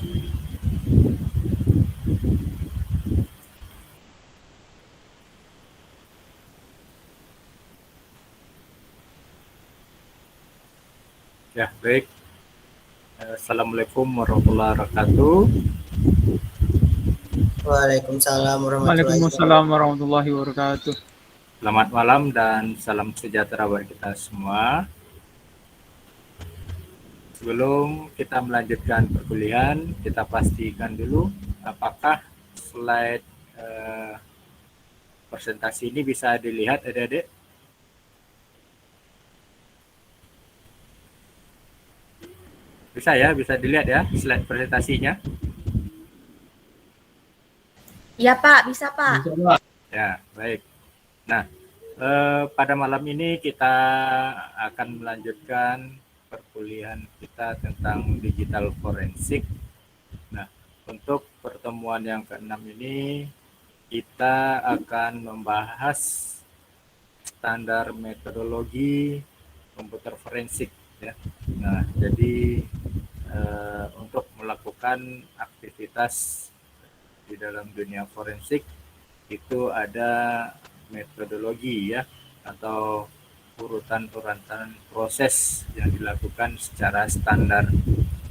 Ya, baik. Assalamualaikum warahmatullahi wabarakatuh. Waalaikumsalam warahmatullahi Waalaikumsalam wabarakatuh. warahmatullahi wabarakatuh. Selamat malam dan salam sejahtera buat kita semua. Sebelum kita melanjutkan perkuliahan, kita pastikan dulu apakah slide presentasi ini bisa dilihat adik-adik. Bisa ya, bisa dilihat ya slide presentasinya. Iya Pak, bisa Pak. Ya, baik. Nah, pada malam ini kita akan melanjutkan perkuliahan kita tentang digital forensik. Nah, untuk pertemuan yang ke-6 ini kita akan membahas standar metodologi komputer forensik ya. Nah, jadi untuk melakukan aktivitas di dalam dunia forensik itu ada metodologi ya, atau urutan-urutan proses yang dilakukan secara standar.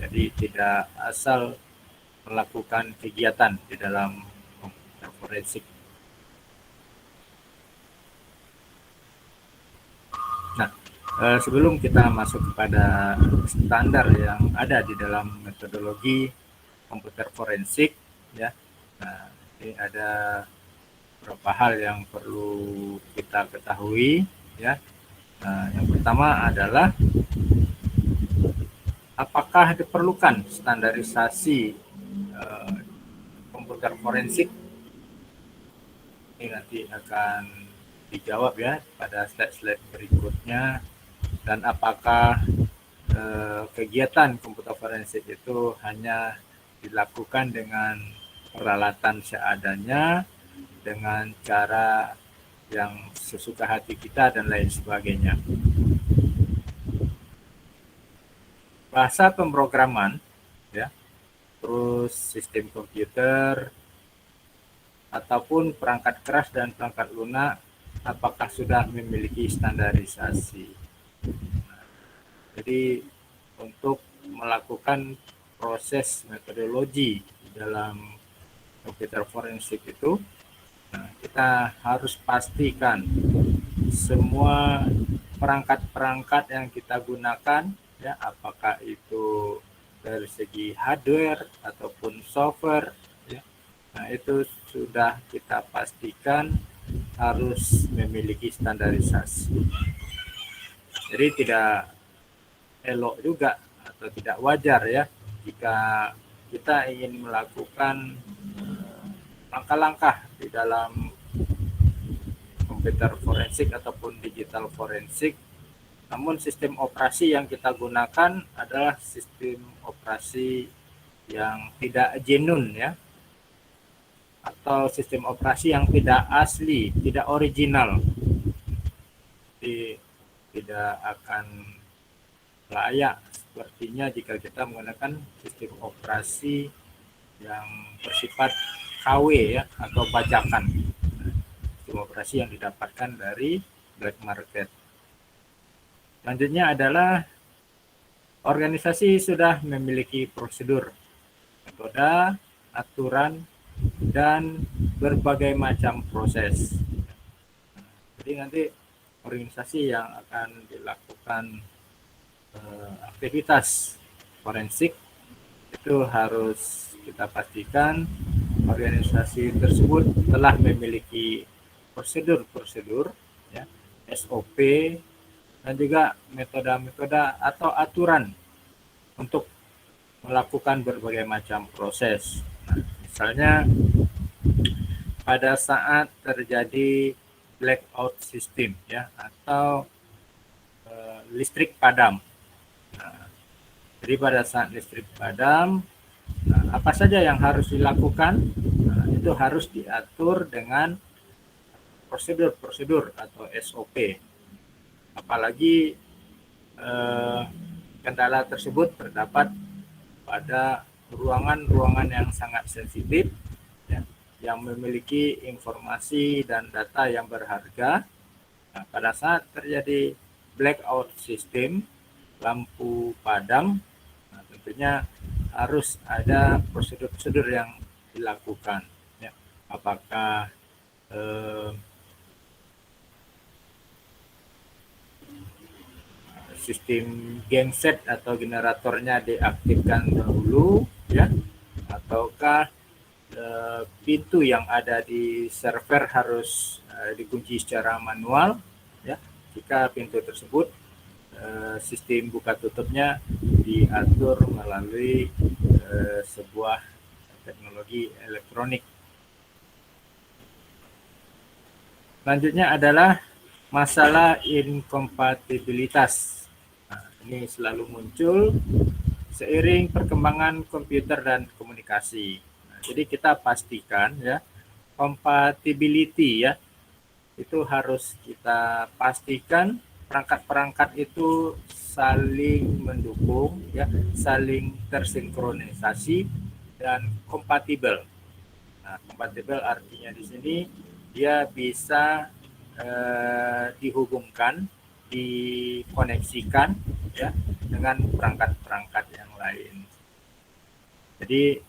Jadi tidak asal melakukan kegiatan di dalam komputer forensik. Nah, sebelum kita masuk kepada standar yang ada di dalam metodologi komputer forensik ya. Nah, ini ada beberapa hal yang perlu kita ketahui ya. Nah, yang pertama adalah apakah diperlukan standarisasi komputer forensik? Ini nanti akan dijawab ya pada slide-slide berikutnya. Dan apakah kegiatan komputer forensik itu hanya dilakukan dengan peralatan seadanya, dengan cara yang sesuka hati kita dan lain sebagainya. Bahasa pemrograman ya, terus sistem komputer ataupun perangkat keras dan perangkat lunak, apakah sudah memiliki standarisasi. Jadi untuk melakukan proses metodologi dalam komputer forensik itu, kita harus pastikan semua perangkat-perangkat yang kita gunakan ya, apakah itu dari segi hardware ataupun software ya. Nah, itu sudah kita pastikan harus memiliki standarisasi. Jadi tidak elok juga atau tidak wajar ya jika kita ingin melakukan langkah-langkah di dalam komputer forensik ataupun digital forensik, namun sistem operasi yang kita gunakan adalah sistem operasi yang tidak genuine ya, atau sistem operasi yang tidak asli, tidak original. Jadi tidak akan layak sepertinya jika kita menggunakan sistem operasi yang bersifat KW ya, atau bajakan. Sistem operasi yang didapatkan dari black market. Selanjutnya adalah organisasi sudah memiliki prosedur, metode, aturan, dan berbagai macam proses. Jadi nanti organisasi yang akan dilakukan aktivitas forensik itu harus kita pastikan organisasi tersebut telah memiliki prosedur-prosedur ya, SOP, dan juga metode-metode atau aturan untuk melakukan berbagai macam proses. Nah, misalnya pada saat terjadi blackout system ya, atau listrik padam. Nah, jadi pada saat listrik padam, apa saja yang harus dilakukan? Nah, itu harus diatur dengan prosedur-prosedur atau SOP. Apalagi kendala tersebut terdapat pada ruangan-ruangan yang sangat sensitif, ya, yang memiliki informasi dan data yang berharga. Nah, pada saat terjadi blackout sistem, lampu padam, nah, tentunya harus ada prosedur-prosedur yang dilakukan. Ya. Apakah sistem genset atau generatornya diaktifkan dahulu, ya, ataukah pintu yang ada di server harus dikunci secara manual, ya, jika pintu tersebut sistem buka tutupnya diatur melalui sebuah teknologi elektronik. Selanjutnya adalah masalah inkompatibilitas. Nah, ini selalu muncul seiring perkembangan komputer dan komunikasi. Nah, jadi kita pastikan, ya, compatibility, ya, itu harus kita pastikan perangkat-perangkat itu saling mendukung, ya, saling tersinkronisasi dan kompatibel. Nah, kompatibel artinya di sini dia bisa dihubungkan, dikoneksikan, ya, dengan perangkat-perangkat yang lain. Jadi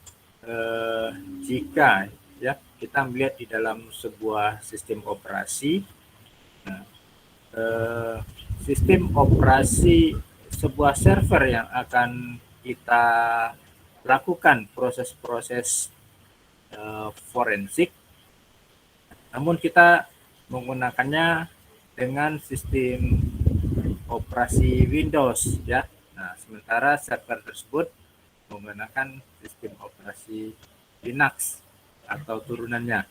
jika, ya, kita melihat di dalam sebuah sistem operasi, nah, sistem operasi sebuah server yang akan kita lakukan proses-proses forensik, namun kita menggunakannya dengan sistem operasi Windows, ya. Nah, sementara server tersebut menggunakan sistem operasi Linux atau turunannya.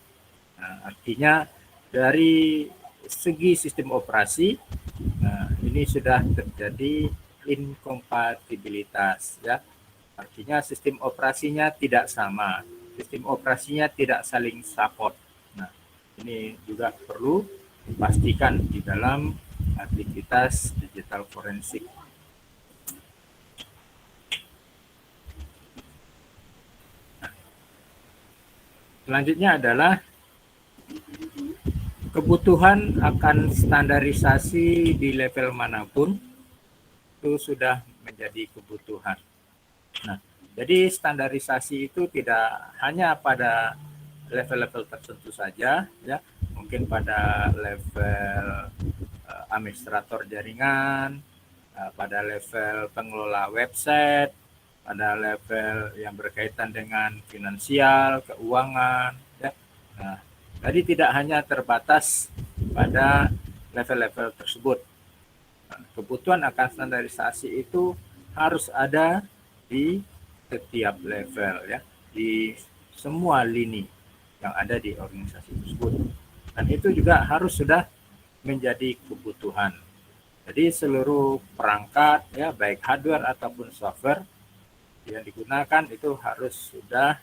Nah, artinya dari segi sistem operasi, nah, ini sudah terjadi inkompatibilitas, ya. Artinya sistem operasinya tidak sama, sistem operasinya tidak saling support. Nah, ini juga perlu dipastikan di dalam aktivitas digital forensik. Selanjutnya adalah kebutuhan akan standarisasi di level manapun itu sudah menjadi kebutuhan. Nah, jadi standarisasi itu tidak hanya pada level-level tertentu saja, ya, mungkin pada level administrator jaringan, pada level pengelola website, pada level yang berkaitan dengan finansial, keuangan, ya. Nah, jadi tidak hanya terbatas pada level-level tersebut. Nah, kebutuhan akan standarisasi itu harus ada di setiap level, ya, di semua lini yang ada di organisasi tersebut. Dan itu juga harus sudah menjadi kebutuhan. Jadi seluruh perangkat, ya, baik hardware ataupun software yang digunakan itu harus sudah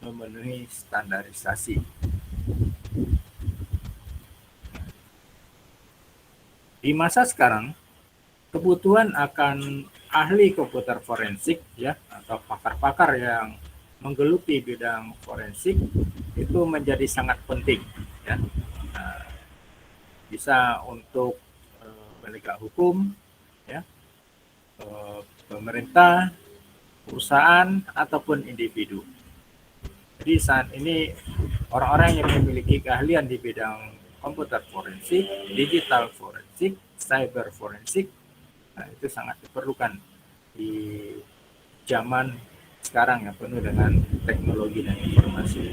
memenuhi standarisasi. Di masa sekarang, kebutuhan akan ahli komputer forensik, ya, atau pakar-pakar yang menggeluti bidang forensik itu menjadi sangat penting, ya. Nah, bisa untuk penegak hukum, ya, pemerintah, perusahaan ataupun individu. Jadi saat ini orang-orang yang memiliki keahlian di bidang komputer forensik, digital forensik, cyber forensik, nah, itu sangat diperlukan di zaman sekarang yang penuh dengan teknologi dan informasi.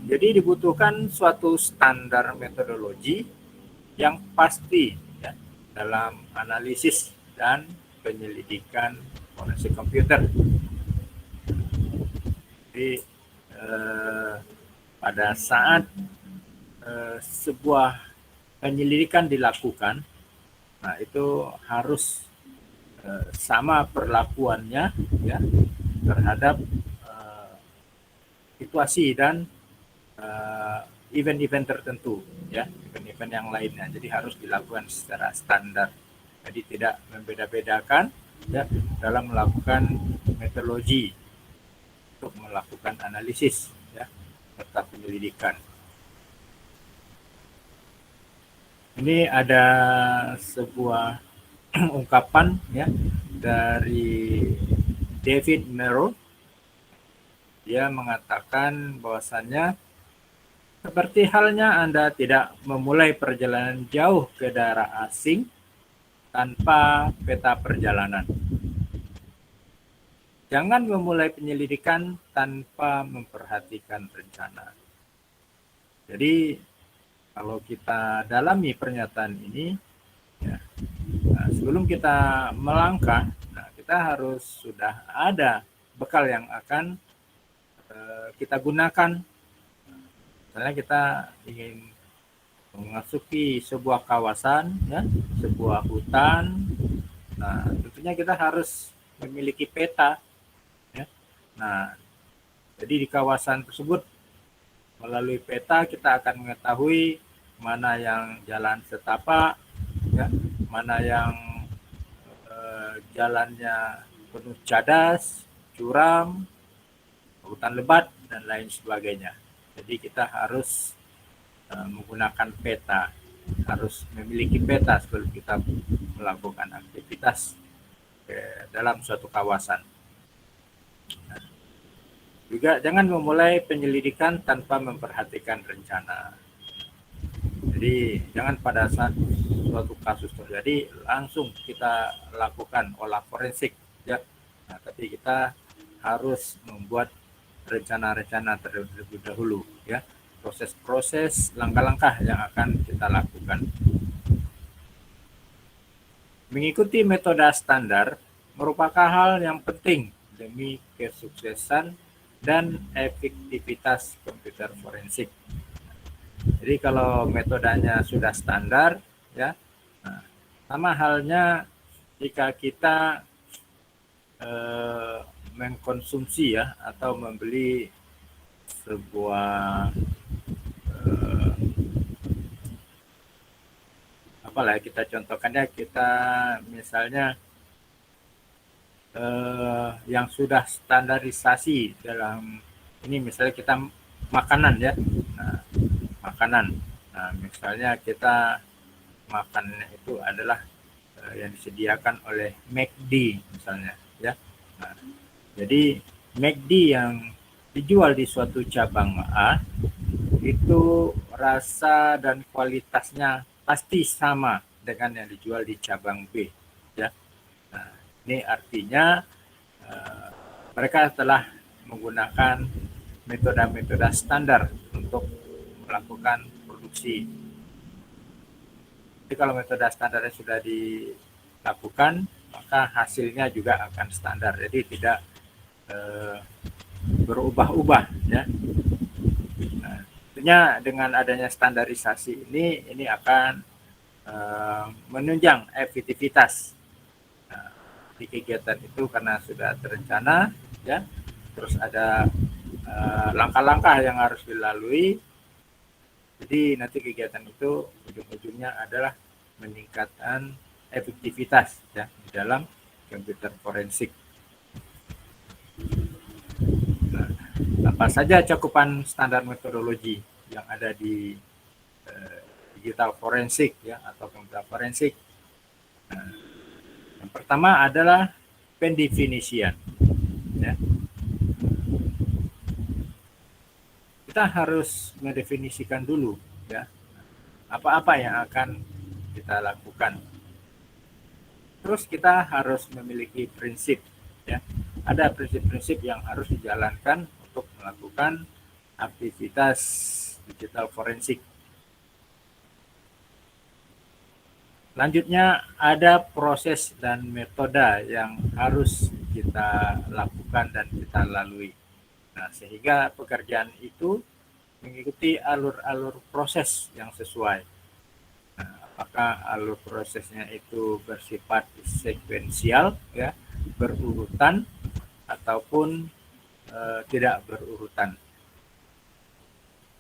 Jadi dibutuhkan suatu standar metodologi yang pasti, ya, dalam analisis dan penyelidikan forensik komputer. Jadi pada saat sebuah penyelidikan dilakukan, nah itu harus sama perlakuannya, ya, terhadap situasi dan event-event tertentu, ya, event-event yang lainnya. Jadi harus dilakukan secara standar. Jadi tidak membeda-bedakan ya dalam melakukan metodologi untuk melakukan analisis ya serta penyelidikan. Ini ada sebuah ungkapan ya dari David Merrow. Dia mengatakan bahwasannya seperti halnya Anda tidak memulai perjalanan jauh ke daerah asing tanpa peta perjalanan. Jangan memulai penyelidikan tanpa memperhatikan rencana. Jadi kalau kita dalami pernyataan ini, ya, sebelum kita melangkah, kita harus sudah ada bekal yang akan kita gunakan. Misalnya kita ingin memasuki sebuah kawasan, ya, sebuah hutan. Nah, tentunya kita harus memiliki peta. Ya. Nah, jadi di kawasan tersebut melalui peta kita akan mengetahui mana yang jalan setapak, ya, mana yang jalannya penuh cadas, curam, hutan lebat dan lain sebagainya. Jadi kita harus menggunakan peta, harus memiliki peta sebelum kita melakukan aktivitas dalam suatu kawasan. Nah, juga jangan memulai penyelidikan tanpa memperhatikan rencana. Jadi jangan pada saat suatu kasus terjadi langsung kita lakukan olah forensik, ya. Nah, tapi kita harus membuat rencana-rencana terlebih dahulu, ya, proses-proses langkah-langkah yang akan kita lakukan. Mengikuti metode standar merupakan hal yang penting demi kesuksesan dan efektivitas komputer forensik. Jadi kalau metodenya sudah standar, ya, nah, sama halnya jika kita mengkonsumsi, ya, atau membeli sebuah apalah kita contohkannya, kita misalnya yang sudah standarisasi dalam ini, misalnya kita makanan, ya, nah, makanan, nah misalnya kita makan itu adalah yang disediakan oleh McD misalnya, ya. Nah, jadi McD yang dijual di suatu cabang A itu rasa dan kualitasnya pasti sama dengan yang dijual di cabang B, ya. Nah, ini artinya mereka telah menggunakan metode-metode standar untuk melakukan produksi. Jadi kalau metode standarnya sudah dilakukan, maka hasilnya juga akan standar. Jadi tidak berubah-ubah, ya. Nah, tentunya dengan adanya standarisasi ini akan menunjang efektivitas di kegiatan itu karena sudah terencana, ya. Terus ada langkah-langkah yang harus dilalui. Jadi nanti kegiatan itu ujung-ujungnya adalah meningkatkan efektivitas, ya, di dalam komputer forensik. Nah, apa saja cakupan standar metodologi yang ada di digital forensik, ya, atau komputer forensik? Nah, yang pertama adalah pendefinisian, ya. Kita harus mendefinisikan dulu, ya, apa-apa yang akan kita lakukan. Terus kita harus memiliki prinsip, ya. Ada prinsip-prinsip yang harus dijalankan untuk melakukan aktivitas digital forensik. Selanjutnya ada proses dan metode yang harus kita lakukan dan kita lalui. Nah, sehingga pekerjaan itu mengikuti alur-alur proses yang sesuai. Nah, apakah alur prosesnya itu bersifat sekuensial, ya, berurutan, ataupun tidak berurutan.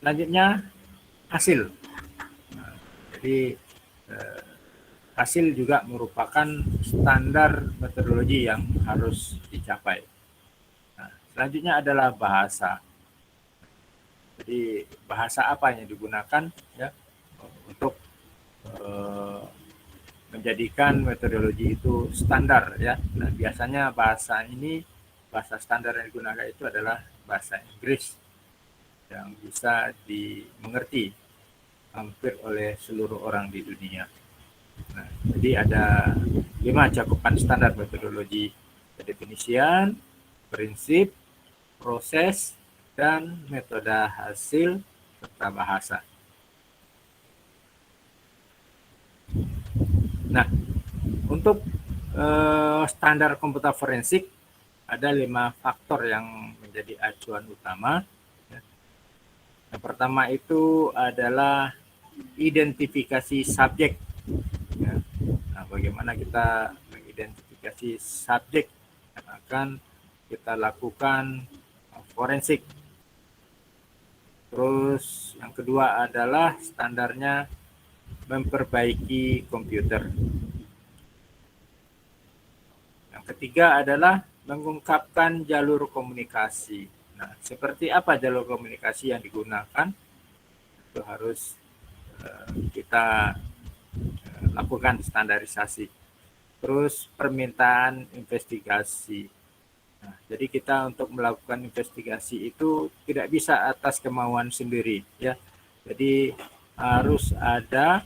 Selanjutnya hasil. Nah, jadi hasil juga merupakan standar metodologi yang harus dicapai. Nah, selanjutnya adalah bahasa. Jadi bahasa apa yang digunakan ya untuk menjadikan metodologi itu standar ya. Nah, biasanya bahasa standar yang digunakan itu adalah bahasa Inggris yang bisa dimengerti hampir oleh seluruh orang di dunia. Nah, jadi ada 5 cakupan standar metodologi: pendefinisian, prinsip, proses, dan metode hasil serta bahasa. Nah, untuk standar komputer forensik ada 5 faktor yang menjadi acuan utama. Yang pertama itu adalah identifikasi subjek. Ya. Nah, bagaimana kita mengidentifikasi subjek yang akan kita lakukan forensik. Terus yang kedua adalah standarnya memperbaiki komputer. Yang ketiga adalah mengungkapkan jalur komunikasi. Nah, seperti apa jalur komunikasi yang digunakan? Itu harus kita lakukan standarisasi. Terus permintaan investigasi. Nah, jadi kita untuk melakukan investigasi itu tidak bisa atas kemauan sendiri, ya. Jadi harus ada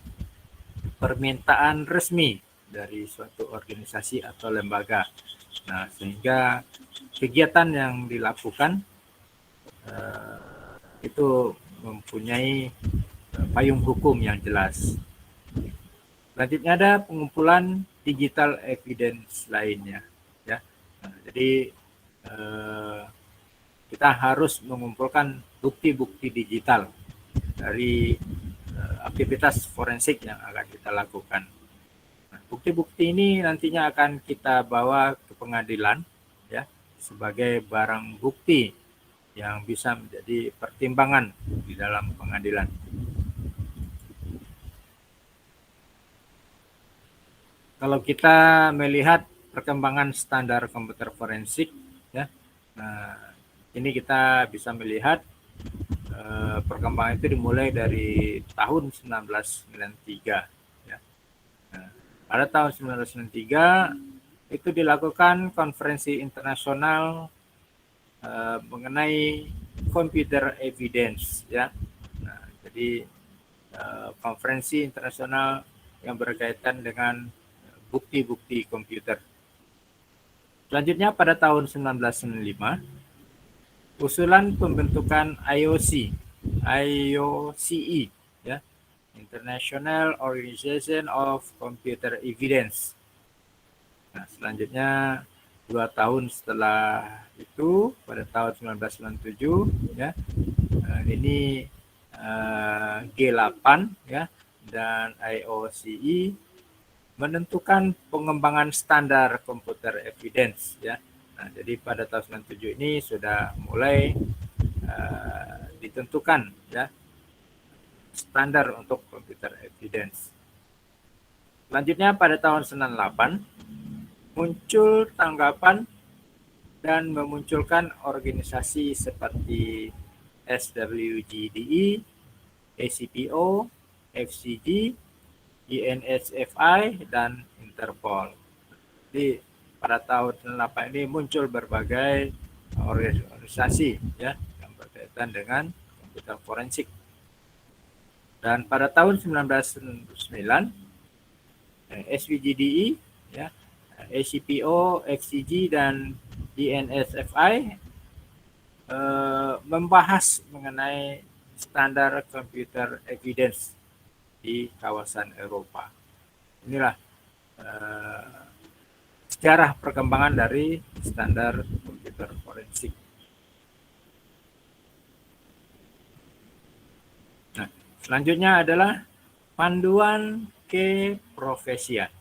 permintaan resmi dari suatu organisasi atau lembaga. Nah, sehingga kegiatan yang dilakukan itu mempunyai payung hukum yang jelas. Selanjutnya ada pengumpulan digital evidence lainnya, ya. Nah, jadi kita harus mengumpulkan bukti-bukti digital dari aktivitas forensik yang akan kita lakukan. Nah, bukti-bukti ini nantinya akan kita bawa ke pengadilan, ya, sebagai barang bukti yang bisa menjadi pertimbangan di dalam pengadilan. Kalau kita melihat perkembangan standar komputer forensik, ya, nah, ini kita bisa melihat perkembangan itu dimulai dari tahun 1993. Ya. Nah, pada tahun 1993 itu dilakukan konferensi internasional mengenai computer evidence, ya. Nah, jadi konferensi internasional yang berkaitan dengan bukti-bukti komputer. Selanjutnya pada tahun 1995 usulan pembentukan IOCE, ya, International Organization of Computer Evidence. Nah, selanjutnya 2 tahun setelah itu pada tahun 1997, ya, ini G8, ya, dan IOCE menentukan pengembangan standar komputer evidence, ya. Nah, jadi pada tahun 97 ini sudah mulai ditentukan, ya, standar untuk komputer evidence. Selanjutnya pada tahun 98 muncul tanggapan dan memunculkan organisasi seperti SWGDE, ACPO, FCG, INSFI, dan Interpol. Jadi pada tahun 98 ini muncul berbagai organisasi, ya, yang berkaitan dengan komputer forensik. Dan pada tahun 1999 SWGDE, ya, ACPO, FCG, dan INSFI membahas mengenai standar computer evidence di kawasan Eropa. Inilah sejarah perkembangan dari standar komputer forensik. Nah, selanjutnya adalah panduan keprofesian.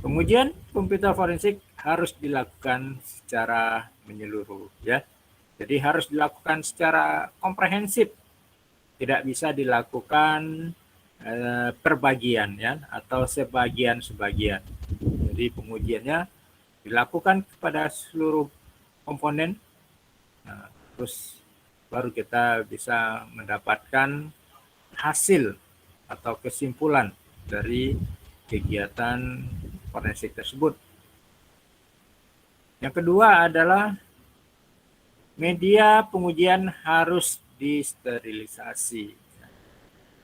Pengujian komputer forensik harus dilakukan secara menyeluruh, ya. Jadi harus dilakukan secara komprehensif. Tidak bisa dilakukan perbagian ya atau sebagian-sebagian. Jadi pengujiannya dilakukan kepada seluruh komponen. Nah, terus baru kita bisa mendapatkan hasil atau kesimpulan dari kegiatan forensik tersebut. Yang kedua adalah media pengujian harus disterilisasi.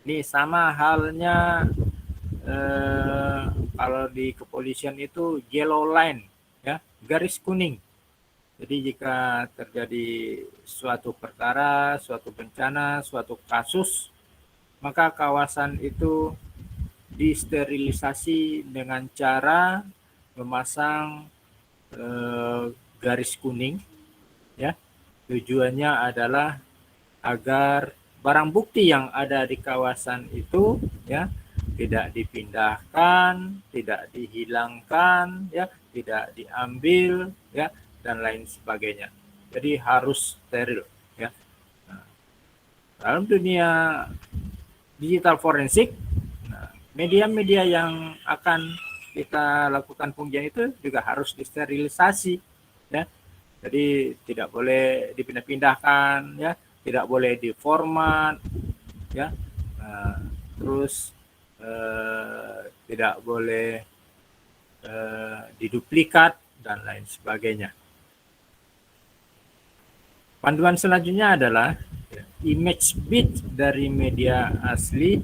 Ini sama halnya kalau di kepolisian itu yellow line, ya, garis kuning. Jadi jika terjadi suatu perkara, suatu bencana, suatu kasus, maka kawasan itu disterilisasi dengan cara memasang garis kuning, ya. Tujuannya adalah agar barang bukti yang ada di kawasan itu, ya, tidak dipindahkan, tidak dihilangkan, ya, tidak diambil, ya, dan lain sebagainya. Jadi harus steril, ya. Nah, dalam dunia digital forensik, media-media yang akan kita lakukan pengujian itu juga harus disterilisasi, ya. Jadi tidak boleh dipindah-pindahkan, ya, tidak boleh diformat, ya. Terus tidak boleh diduplikat dan lain sebagainya. Panduan selanjutnya adalah image bit dari media asli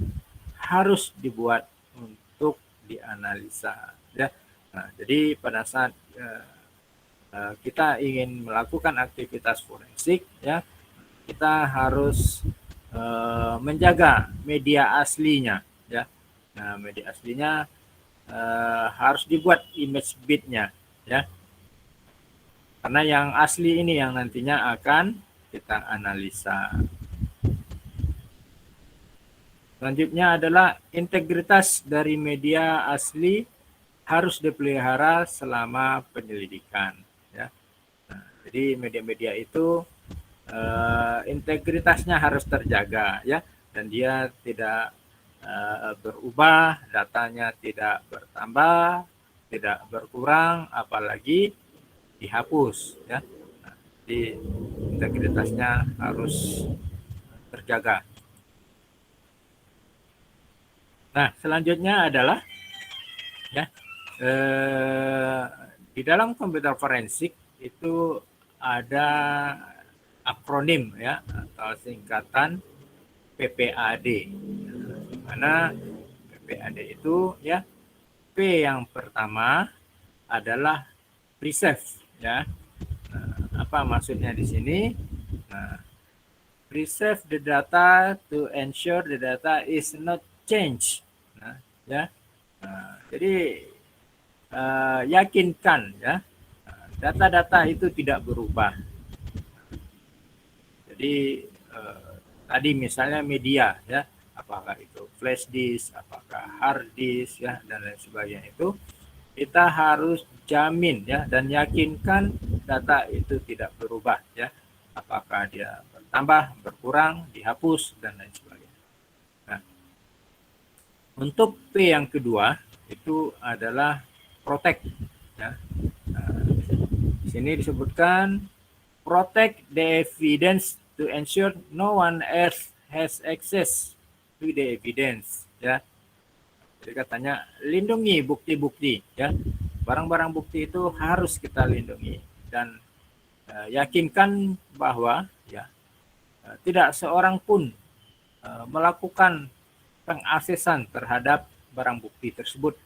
harus dibuat untuk dianalisa, ya. Nah, jadi pada saat kita ingin melakukan aktivitas forensik, ya, kita harus menjaga media aslinya, ya. Nah, media aslinya harus dibuat image bitnya, ya, karena yang asli ini yang nantinya akan kita analisa. Selanjutnya adalah integritas dari media asli harus dipelihara selama penyelidikan, ya. Nah, jadi media-media itu integritasnya harus terjaga, ya, dan dia tidak berubah, datanya tidak bertambah, tidak berkurang, apalagi dihapus, ya. Nah, jadi integritasnya harus terjaga. Nah, selanjutnya adalah, ya, di dalam komputer forensik itu ada akronim, ya, atau singkatan PPAD. Di mana PPAD itu, ya, P yang pertama adalah preserve, ya. Nah, apa maksudnya di sini? Nah, preserve the data to ensure the data is not changed. Nah, ya. Nah, jadi yakinkan, ya, data-data itu tidak berubah. Jadi tadi misalnya media, ya, apakah itu flash disk, apakah hard disk, ya, dan lain sebagainya, itu kita harus jamin, ya, dan yakinkan data itu tidak berubah, ya, apakah dia bertambah, berkurang, dihapus, dan lain sebagainya. Nah, untuk P yang kedua itu adalah protect, ya. Nah, di sini disebutkan protect the evidence to ensure no one else has access to the evidence, ya. Jadi katanya lindungi bukti-bukti, ya. Barang-barang bukti itu harus kita lindungi dan yakinkan bahwa, ya, tidak seorang pun melakukan pengaksesan terhadap barang bukti tersebut.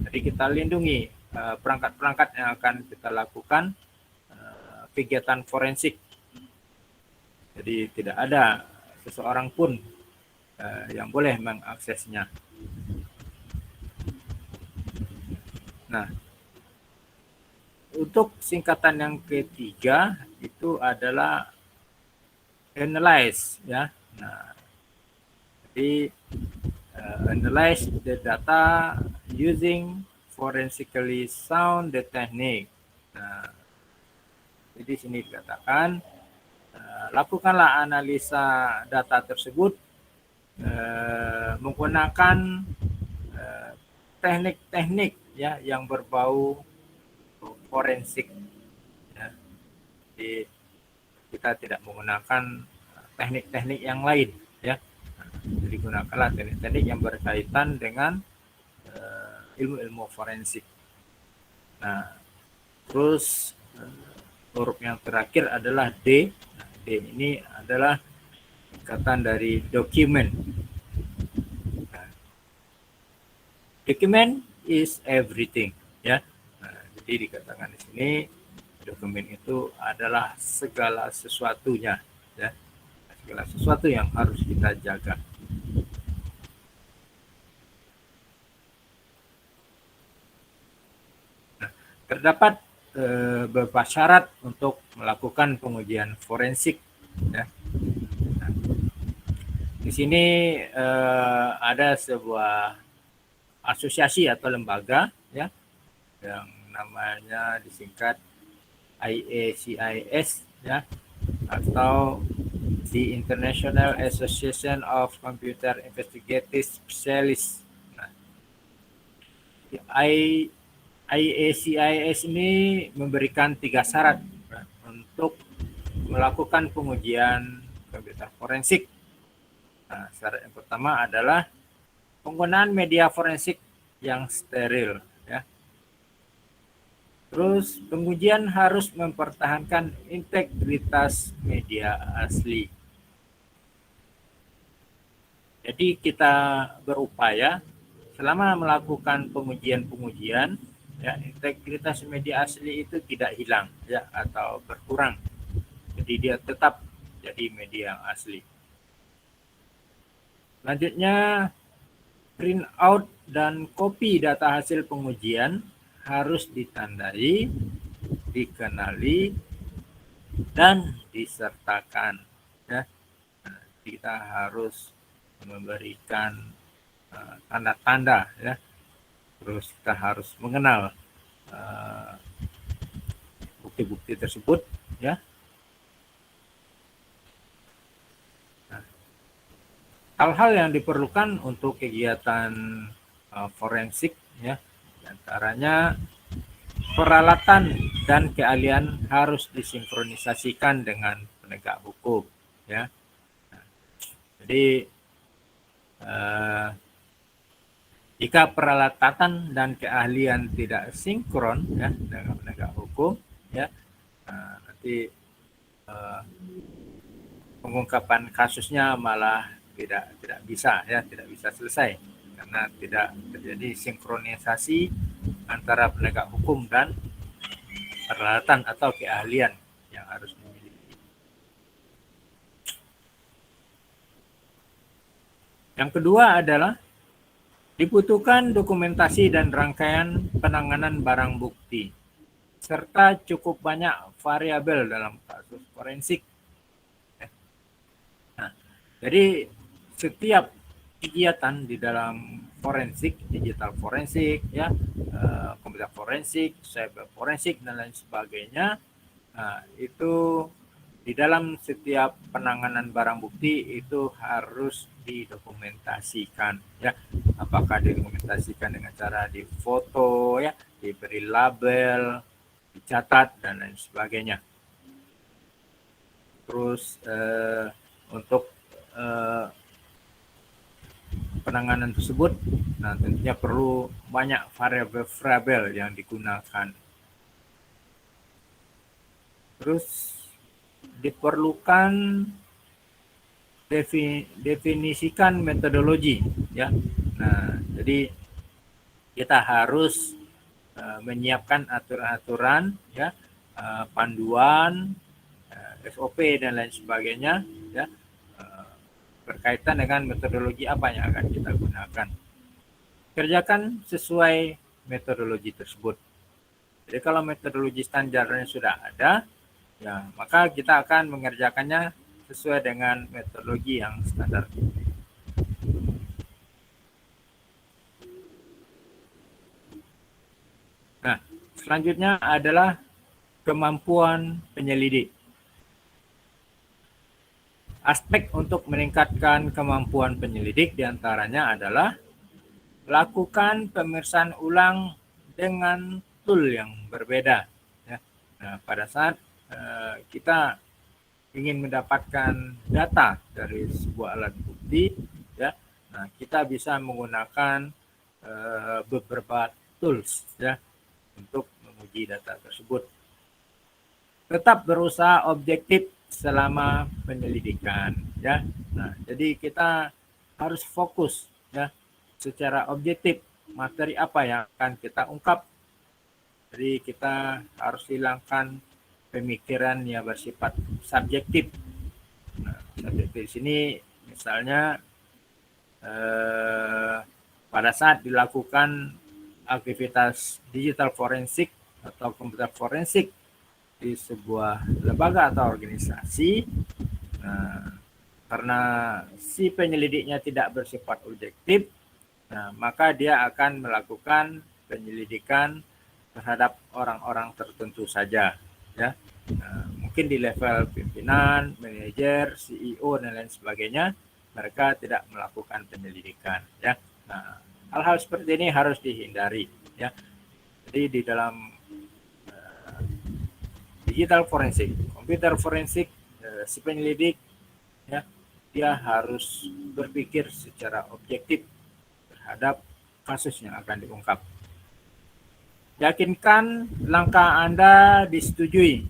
Jadi kita lindungi perangkat-perangkat yang akan kita lakukan kegiatan forensik. Jadi tidak ada seseorang pun yang boleh mengaksesnya. Nah, untuk singkatan yang ketiga itu adalah analyze, ya. Nah, jadi analyze the data using forensically sound technique. Nah, jadi sini dikatakan lakukanlah analisa data tersebut menggunakan teknik-teknik ya yang berbau forensik. Ya. Jadi kita tidak menggunakan teknik-teknik yang lain ya. Jadi gunakanlah teknik-teknik yang berkaitan dengan ilmu-ilmu forensik. Nah, terus huruf yang terakhir adalah D. Nah, D ini adalah singkatan dari dokumen. Nah, document is everything ya. Nah, jadi dikatakan di sini dokumen itu adalah segala sesuatunya ya. Segala sesuatu yang harus kita jaga. Nah, terdapat beberapa syarat untuk melakukan pengujian forensik ya. Nah, di sini ada sebuah asosiasi atau lembaga ya yang namanya disingkat IACIS ya, atau the International Association of Computer Investigative Specialists. Nah, IACIS ini memberikan 3 syarat untuk melakukan pengujian komputer forensik. Nah, syarat yang pertama adalah penggunaan media forensik yang steril ya. Terus pengujian harus mempertahankan integritas media asli. Jadi kita berupaya selama melakukan pengujian-pengujian ya, integritas media asli itu tidak hilang ya atau berkurang. Jadi dia tetap jadi media yang asli. Selanjutnya, print out dan kopi data hasil pengujian harus ditandai, dikenali, dan disertakan. Ya. Nah, kita harus memberikan tanda-tanda, ya. Terus kita harus mengenal bukti-bukti tersebut, ya. Nah, hal-hal yang diperlukan untuk kegiatan forensik, ya, antaranya peralatan dan keahlian harus disinkronisasikan dengan penegak hukum ya. Nah, jadi jika peralatan dan keahlian tidak sinkron ya dengan penegak hukum ya, nanti pengungkapan kasusnya malah tidak bisa ya, tidak bisa selesai karena tidak terjadi sinkronisasi antara penegak hukum dan peralatan atau keahlian yang harus dimiliki. Yang kedua adalah dibutuhkan dokumentasi dan rangkaian penanganan barang bukti serta cukup banyak variabel dalam kasus forensik. Nah, jadi setiap kegiatan di dalam forensik, digital forensik, ya, komputer forensik, cyber forensik dan lain sebagainya, itu di dalam setiap penanganan barang bukti itu harus didokumentasikan, ya. Apakah didokumentasikan dengan cara difoto, ya, diberi label, dicatat dan lain sebagainya. Terus untuk penanganan tersebut, nah tentunya perlu banyak variabel yang digunakan. Terus diperlukan definisikan metodologi ya. Nah, jadi kita harus menyiapkan aturan-aturan ya, panduan, SOP dan lain sebagainya ya, berkaitan dengan metodologi apa yang akan kita gunakan. Kerjakan sesuai metodologi tersebut. Jadi kalau metodologi standarnya sudah ada, ya maka kita akan mengerjakannya sesuai dengan metodologi yang standar. Nah, selanjutnya adalah kemampuan penyelidik. aspek untuk meningkatkan kemampuan penyelidik diantaranya adalah lakukan pemeriksaan ulang dengan tool yang berbeda. Ya. Nah, pada saat kita ingin mendapatkan data dari sebuah alat bukti, ya, nah kita bisa menggunakan beberapa tools, ya, untuk menguji data tersebut. Tetap berusaha objektif selama penyelidikan, ya. Nah, jadi kita harus fokus, ya, secara objektif materi apa yang akan kita ungkap. Jadi kita harus hilangkan pemikiran yang bersifat subjektif. Nah, subjektif di sini misalnya pada saat dilakukan aktivitas digital forensik atau komputer forensik di sebuah lembaga atau organisasi, karena si penyelidiknya tidak bersifat objektif, maka dia akan melakukan penyelidikan terhadap orang-orang tertentu saja, ya. Mungkin di level pimpinan, manajer, CEO dan lain sebagainya, mereka tidak melakukan penyelidikan, ya. Nah, hal-hal seperti ini harus dihindari, ya. Jadi di dalam digital forensik, komputer forensik, si penyelidik, ya, dia harus berpikir secara objektif terhadap kasus yang akan diungkap. Yakinkan langkah Anda disetujui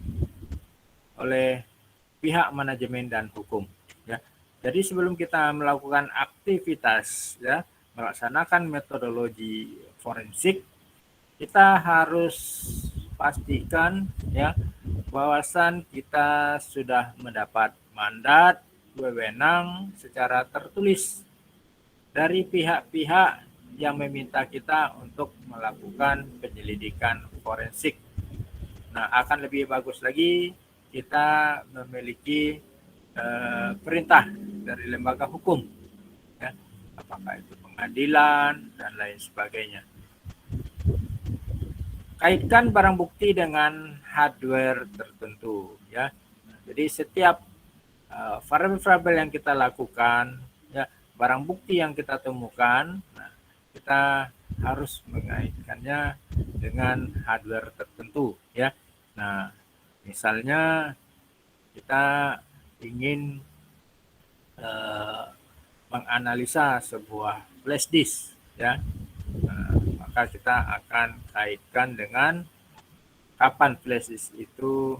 oleh pihak manajemen dan hukum, ya. Jadi sebelum kita melakukan aktivitas, ya, melaksanakan metodologi forensik, kita harus pastikan, ya, bahwasan kita sudah mendapat mandat wewenang secara tertulis dari pihak-pihak yang meminta kita untuk melakukan penyelidikan forensik. Nah, akan lebih bagus lagi kita memiliki perintah dari lembaga hukum, ya, apakah itu pengadilan dan lain sebagainya. Kaitkan barang bukti dengan hardware tertentu, ya. Jadi setiap variabel yang kita lakukan, ya, barang bukti yang kita temukan, nah, kita harus mengaitkannya dengan hardware tertentu, ya. Nah, misalnya kita ingin menganalisa sebuah flash disk, ya. Maka kita akan kaitkan dengan kapan flash disk itu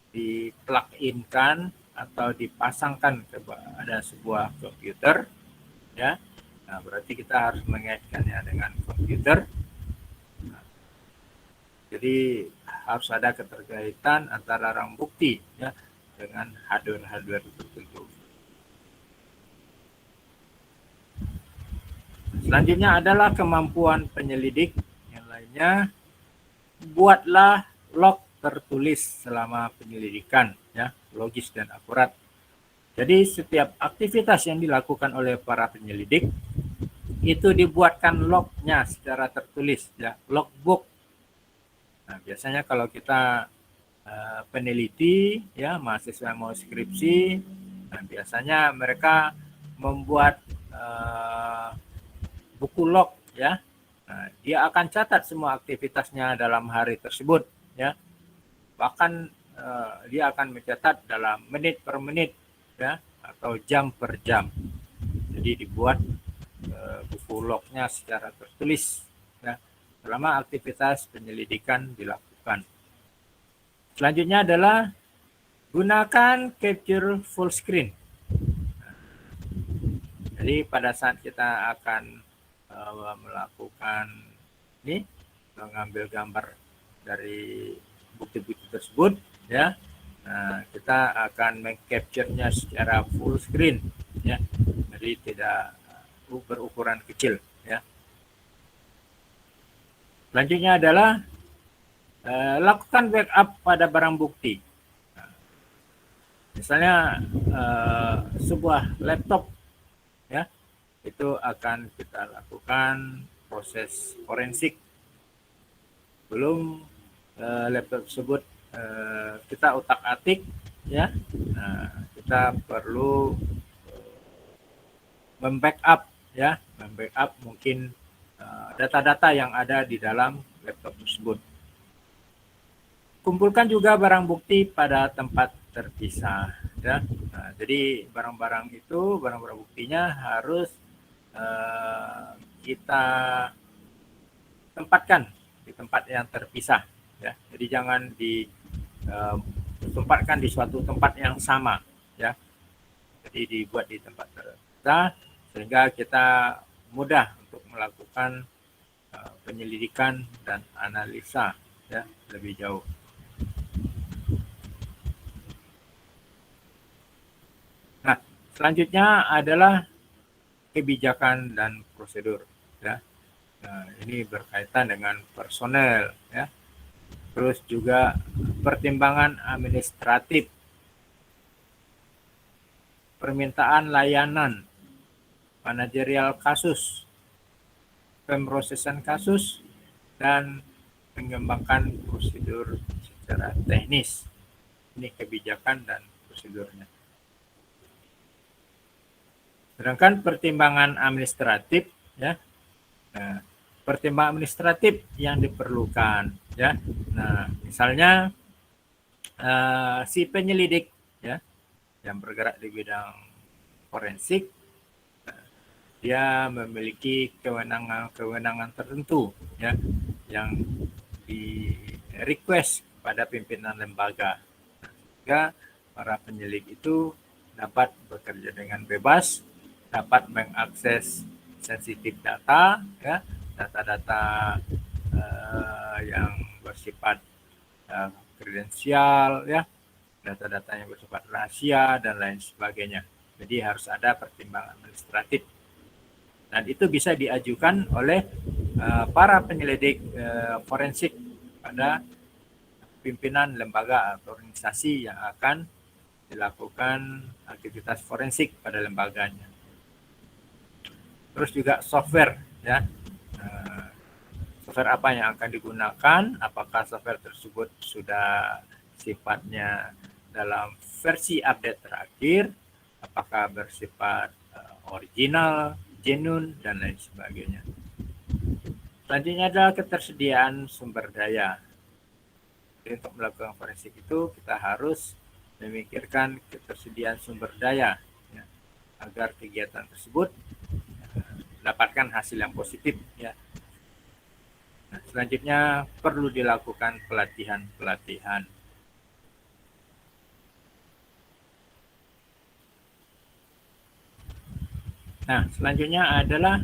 di-plug-in-kan atau dipasangkan kepada sebuah komputer, ya. Nah, berarti kita harus mengaitkannya dengan komputer. Jadi harus ada keterkaitan antara barang bukti, ya, dengan hardware tertentu. Selanjutnya adalah kemampuan penyelidik yang lainnya. Buatlah log tertulis selama penyelidikan, ya, logis dan akurat. Jadi setiap aktivitas yang dilakukan oleh para penyelidik itu dibuatkan lognya secara tertulis, ya, logbook. Nah, biasanya kalau kita peneliti, ya, mahasiswa mau skripsi, nah, biasanya mereka membuat buku log, ya. Nah, dia akan catat semua aktivitasnya dalam hari tersebut, ya. Bahkan dia akan mencatat dalam menit per menit, ya, atau jam per jam. Jadi dibuat buku lognya secara tertulis, ya, selama aktivitas penyelidikan dilakukan. Selanjutnya adalah gunakan capture full screen. Jadi pada saat kita akan melakukan ini, mengambil gambar dari bukti-bukti tersebut, ya, nah, kita akan mengcapture-nya secara full screen, ya, jadi tidak berukuran kecil, ya. Selanjutnya adalah lakukan backup pada barang bukti. Nah, misalnya sebuah laptop, ya, itu akan kita lakukan proses forensik. Belum laptop tersebut kita utak-atik, ya. Nah, kita perlu membackup ya, membackup mungkin data-data yang ada di dalam laptop tersebut. Kumpulkan juga barang bukti pada tempat terpisah ya. Nah, jadi barang-barang buktinya harus kita tempatkan di tempat yang terpisah ya. Jadi jangan ditempatkan di suatu tempat yang sama ya. Jadi dibuat di tempat terpisah sehingga kita mudah untuk melakukan penyelidikan dan analisa ya lebih jauh. Nah, selanjutnya adalah kebijakan dan prosedur ya. Nah, ini berkaitan dengan personel ya. Terus juga pertimbangan administratif, permintaan layanan, manajerial kasus, pemrosesan kasus, dan mengembangkan prosedur secara teknis. Ini kebijakan dan prosedurnya. Sedangkan pertimbangan administratif ya. Nah, pertimbangan administratif yang diperlukan ya. Nah, misalnya si penyelidik ya yang bergerak di bidang forensik, dia memiliki kewenangan tertentu ya yang di request pada pimpinan lembaga. Sehingga para penyelidik itu dapat bekerja dengan bebas, dapat mengakses sensitif data ya, data-data yang bersifat kredensial ya, data-data yang bersifat rahasia dan lain sebagainya. Jadi harus ada pertimbangan administratif. Dan itu bisa diajukan oleh para penyelidik forensik pada pimpinan lembaga atau organisasi yang akan dilakukan aktivitas forensik pada lembaganya. Terus juga software ya. Software apa yang akan digunakan, apakah software tersebut sudah sifatnya dalam versi update terakhir, apakah bersifat original, genuine, dan lain sebagainya. Selanjutnya adalah ketersediaan sumber daya. Jadi untuk melakukan forensik itu kita harus memikirkan ketersediaan sumber daya ya, agar kegiatan tersebut mendapatkan hasil yang positif ya. Nah, selanjutnya perlu dilakukan pelatihan. Nah, selanjutnya adalah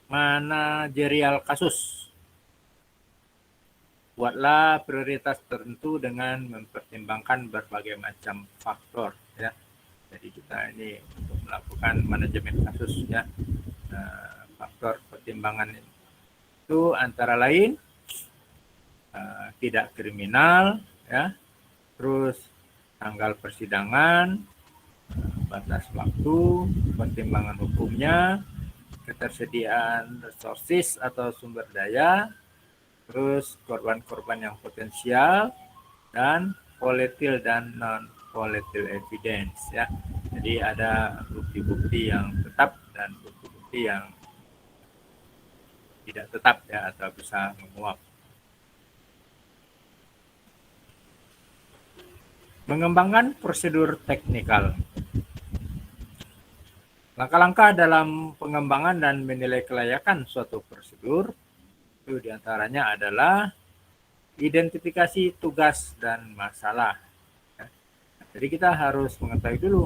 manajerial kasus. Buatlah prioritas tertentu dengan mempertimbangkan berbagai macam faktor ya. Jadi kita ini untuk melakukan manajemen kasus ya. Nah, faktor pertimbangan itu antara lain tidak kriminal ya, terus tanggal persidangan, batas waktu, pertimbangan hukumnya, ketersediaan resources atau sumber daya, terus korban-korban yang potensial, dan volatile dan non-volatile evidence ya. Jadi ada bukti-bukti yang tetap dan bukti-bukti yang tidak tetap ya atau bisa menguap. Mengembangkan prosedur teknikal. Langkah-langkah dalam pengembangan dan menilai kelayakan suatu prosedur itu diantaranya adalah identifikasi tugas dan masalah. Jadi kita harus mengetahui dulu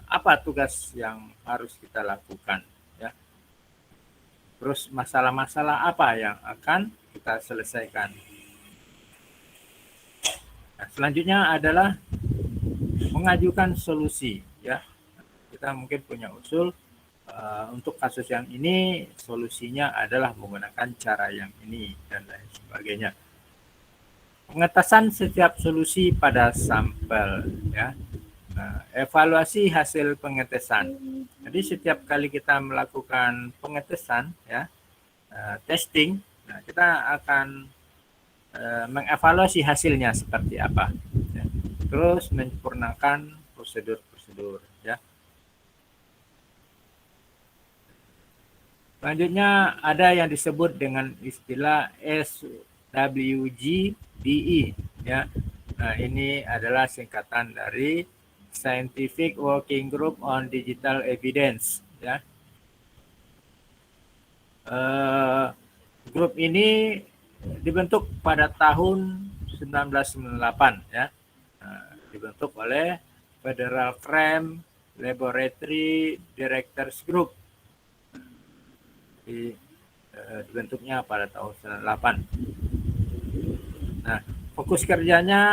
apa tugas yang harus kita lakukan ya. Terus masalah-masalah apa yang akan kita selesaikan. Nah, selanjutnya adalah mengajukan solusi ya. Kita mungkin punya usul untuk kasus yang ini solusinya adalah menggunakan cara yang ini dan lain sebagainya. Pengetasan setiap solusi pada sampel ya. Nah, evaluasi hasil pengetesan. Jadi setiap kali kita melakukan pengetesan ya, testing, nah, kita akan mengevaluasi hasilnya seperti apa. Ya. terus menyempurnakan prosedur-prosedur ya. Selanjutnya ada yang disebut dengan istilah SWGDE ya. Nah, ini adalah singkatan dari Scientific Working Group on Digital Evidence ya. Grup ini dibentuk pada tahun 1998 ya. Dibentuk oleh Federal Crime Laboratory Directors Group. Dibentuknya pada tahun 98. Nah, fokus kerjanya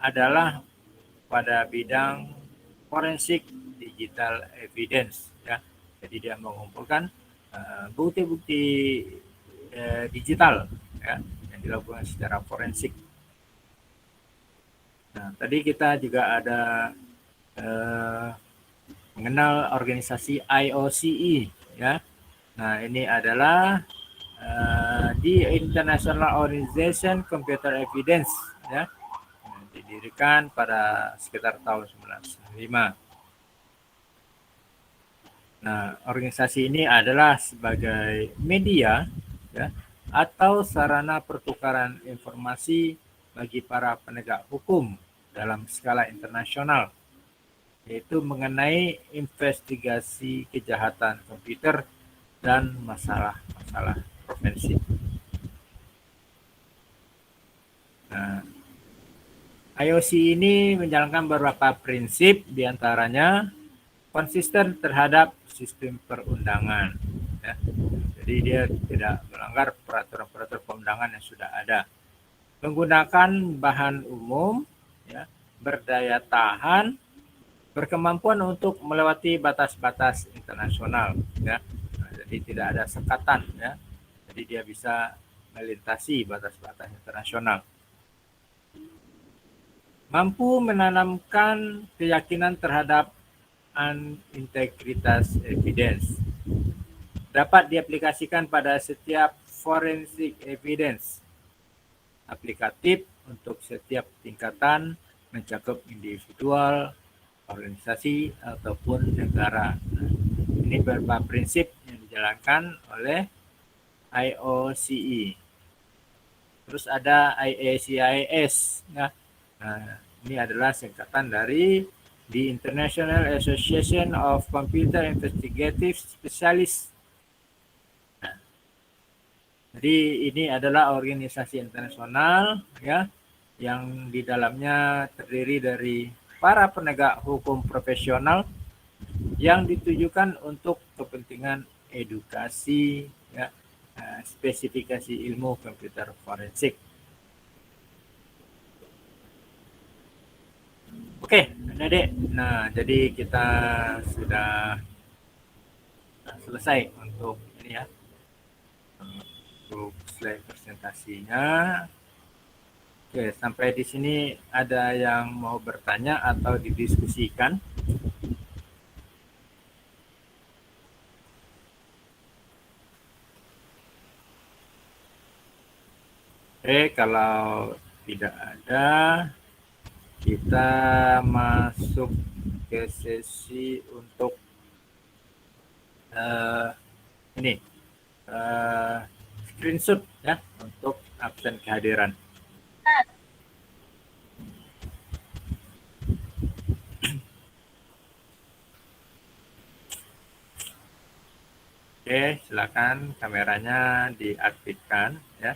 adalah pada bidang forensik digital evidence ya. Jadi dia mengumpulkan bukti-bukti digital ya yang dilakukan secara forensik. Nah, tadi kita juga ada mengenal organisasi IOCE ya. Nah, ini adalah di International Organization Computer Evidence ya. Didirikan pada sekitar tahun 1995. Nah, organisasi ini adalah sebagai media ya, atau sarana pertukaran informasi bagi para penegak hukum dalam skala internasional, yaitu mengenai investigasi kejahatan komputer dan masalah-masalah forensik. Nah, IOC ini menjalankan beberapa prinsip, diantaranya konsisten terhadap sistem perundangan. Ya. Jadi dia tidak melanggar peraturan-peraturan perundangan yang sudah ada. Menggunakan bahan umum, ya, berdaya tahan, berkemampuan untuk melewati batas-batas internasional. Ya. Nah, jadi tidak ada sekatan. Ya. Jadi dia bisa melintasi batas-batas internasional. Mampu menanamkan keyakinan terhadap integritas evidence. Dapat diaplikasikan pada setiap forensic evidence. Aplikatif untuk setiap tingkatan, mencakup individual, organisasi, ataupun negara. Nah, ini beberapa prinsip yang dijalankan oleh IOCE. Terus ada IACIS. Ya. Nah, ini adalah singkatan dari the International Association of Computer Investigative Specialists. Nah, jadi ini adalah organisasi internasional ya yang di dalamnya terdiri dari para penegak hukum profesional yang ditujukan untuk kepentingan edukasi ya, spesifikasi ilmu komputer forensik. Oke, adik. Nah, jadi kita sudah selesai untuk ini ya, untuk slide presentasinya. Oke, sampai di sini ada yang mau bertanya atau didiskusikan? Oke, kalau tidak ada, kita masuk ke sesi untuk ini screenshot ya untuk absen kehadiran. Oke, silakan kameranya diaktifkan ya.